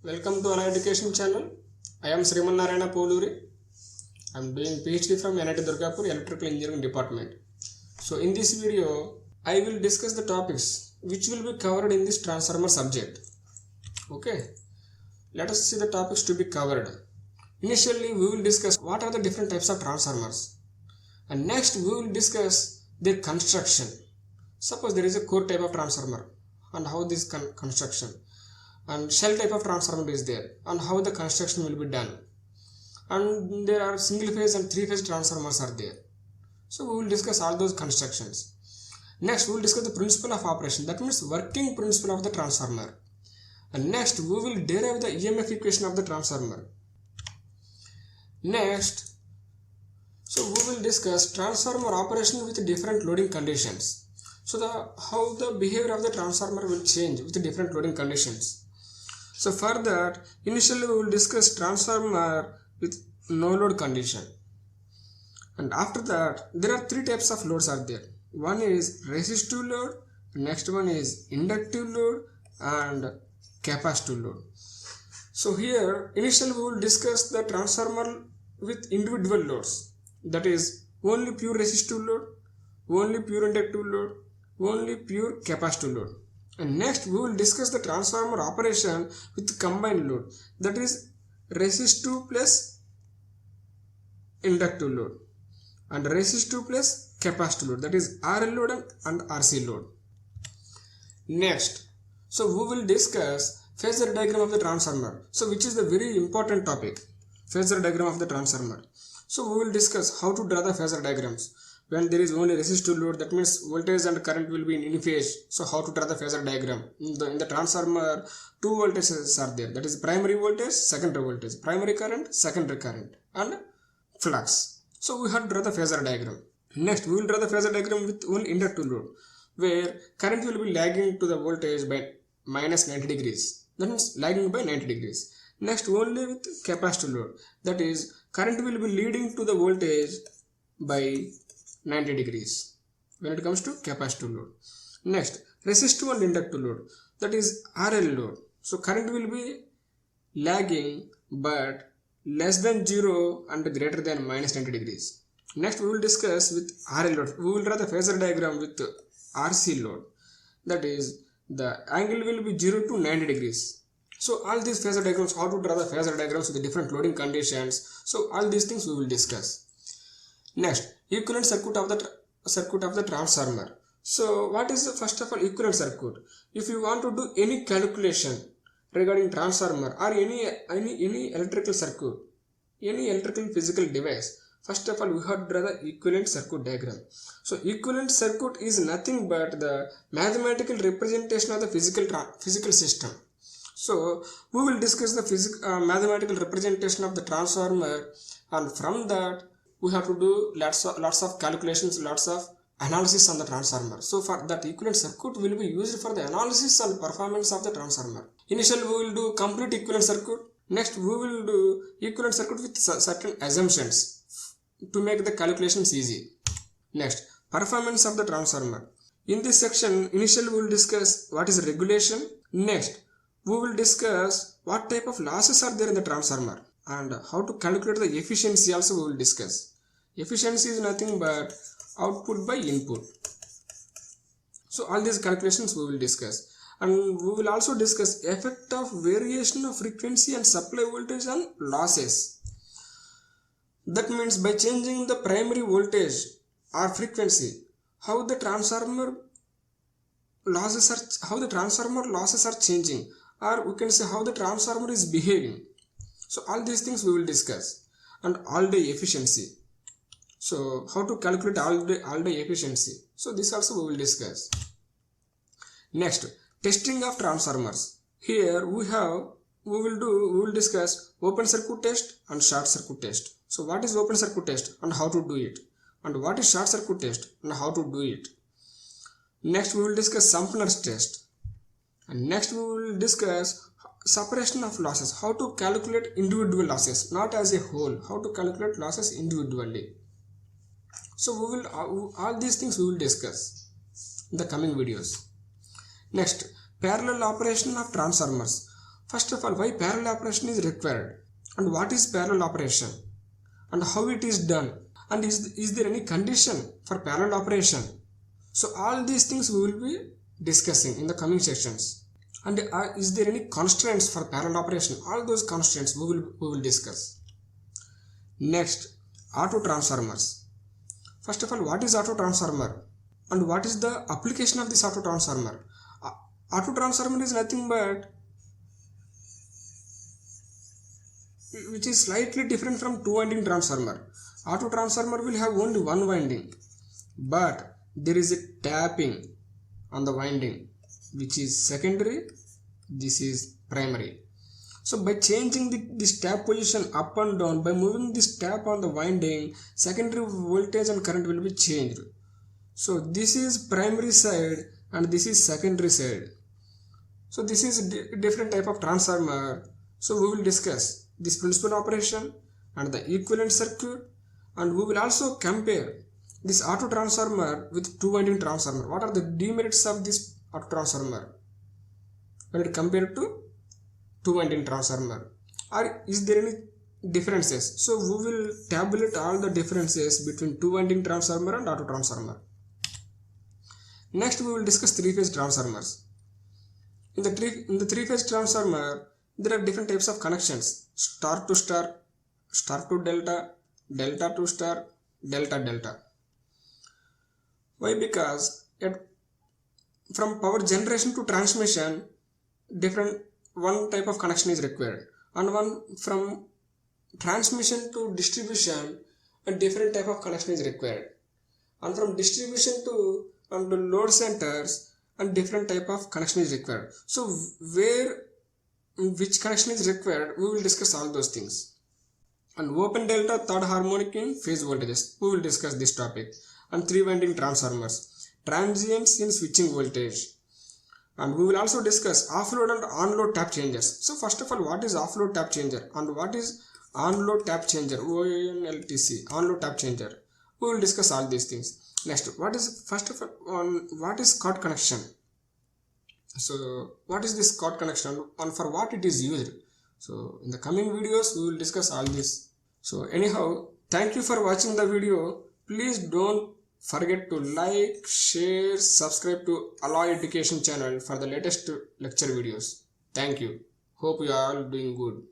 Welcome to our education channel. I am Sriman Narayana Poluri. I am doing PhD from NIT Durgapur Electrical Engineering Department. So in this video, I will discuss the topics which will be covered in this transformer subject. Okay, let us see the topics to be covered. Initially, we will discuss what are the different types of transformers, and next we will discuss their construction. Suppose there is a core type of transformer and how this construction, and shell type of transformer is there and how the construction will be done, and there are single phase and three phase transformers are there. So we will discuss all those constructions. Next we will discuss the principle of operation, that means working principle of the transformer, and next we will derive the EMF equation of the transformer. Next, so we will discuss transformer operation with different loading conditions. So how the behavior of the transformer will change with different loading conditions. So for that, initially we will discuss transformer with no load condition, and after that there are three types of loads are there. One is resistive load, next one is inductive load, and capacitive load. So here initially we will discuss the transformer with individual loads, that is only pure resistive load, only pure inductive load, only pure capacitive load. And next we will discuss the transformer operation with combined load, that is resistive plus inductive load, and resistive plus capacitive load, that is RL load and RC load. Next, so we will discuss phasor diagram of the transformer, so which is the very important topic, phasor diagram of the transformer. So we will discuss how to draw the phasor diagrams. When there is only resistive load, that means voltage and current will be in phase. So how to draw the phasor diagram? In the transformer, two voltages are there, that is primary voltage, secondary voltage, primary current, secondary current, and flux. So we have to draw the phasor diagram. Next we will draw the phasor diagram with only inductive load, where current will be lagging to the voltage by minus 90 degrees, that means lagging by 90 degrees. Next only with capacitive load, that is current will be leading to the voltage by 90 degrees when it comes to capacitive load. Next, resistive and inductive load, that is RL load. So current will be lagging but less than 0 and greater than minus 90 degrees. Next we will discuss with RL load. We will draw the phasor diagram with RC load, that is the angle will be 0 to 90 degrees. So all these phasor diagrams, how to draw the phasor diagrams with the different loading conditions, so all these things we will discuss. Next, equivalent circuit of the transformer. So what is the first of all equivalent circuit? If you want to do any calculation regarding transformer or any electrical circuit, any electrical physical device, first of all we have to draw the equivalent circuit diagram. So equivalent circuit is nothing but the mathematical representation of the physical system. So we will discuss the mathematical representation of the transformer, and from that we have to do lots of calculations, lots of analysis on the transformer. So for that, equivalent circuit will be used for the analysis and performance of the transformer. Initially we will do complete equivalent circuit. Next we will do equivalent circuit with certain assumptions to make the calculations easy. Next, performance of the transformer. In this section initially we will discuss what is regulation. Next we will discuss what type of losses are there in the transformer, and how to calculate the efficiency also we will discuss. Efficiency is nothing but output by input. So all these calculations we will discuss, and we will also discuss effect of variation of frequency and supply voltage on losses. That means by changing the primary voltage or frequency, how the transformer losses are changing, or we can say how the transformer is behaving. So all these things we will discuss, and all day efficiency. So how to calculate all day efficiency. So this also we will discuss. Next, testing of transformers. Here we will discuss open circuit test and short circuit test. So what is open circuit test and how to do it, and what is short circuit test and how to do it. Next we will discuss Sumner's test, and next we will discuss separation of losses, how to calculate individual losses, not as a whole, how to calculate losses individually. So we will all these things we will discuss in the coming videos. Next, parallel operation of transformers. First of all, why parallel operation is required, and what is parallel operation, and how it is done, and is there any condition for parallel operation. So all these things we will be discussing in the coming sections. And is there any constraints for parallel operation? All those constraints we will discuss. Next, auto transformers. First of all, what is auto transformer, and what is the application of this auto transformer? Auto transformer is nothing but which is slightly different from two winding transformer. Auto transformer will have only one winding, but there is a tapping on the winding which is secondary, this is primary. So by changing this tap position up and down, by moving this tap on the winding, secondary voltage and current will be changed. So this is primary side and this is secondary side. So this is a different type of transformer. So we will discuss this principal operation and the equivalent circuit, and we will also compare this auto transformer with two winding transformer. What are the demerits of this auto transformer when it compared to two winding transformer, or is there any differences? So we will tabulate all the differences between two winding transformer and auto transformer. Next we will discuss three-phase transformers. In the three-phase transformer, there are different types of connections: star to star, star to delta, delta to star, delta delta. Why? Because from power generation to transmission, one type of connection is required, and one from transmission to distribution, a different type of connection is required, and from distribution to the load centers, a different type of connection is required. So which connection is required, we will discuss all those things. And open delta, third harmonic in phase voltages, we will discuss this topic. And three winding transformers, transients in switching voltage, and we will also discuss offload and onload tap changers. So first of all, what is offload tap changer and what is onload tap changer, ONLTC, onload tap changer? We will discuss all these things. Next, what is Scott connection? So what is this Scott connection and for what it is used? So in the coming videos we will discuss all this. So anyhow, thank you for watching the video. Please don't forget to like, share, subscribe to Alloy Education channel for the latest lecture videos. Thank you. Hope you are all doing good.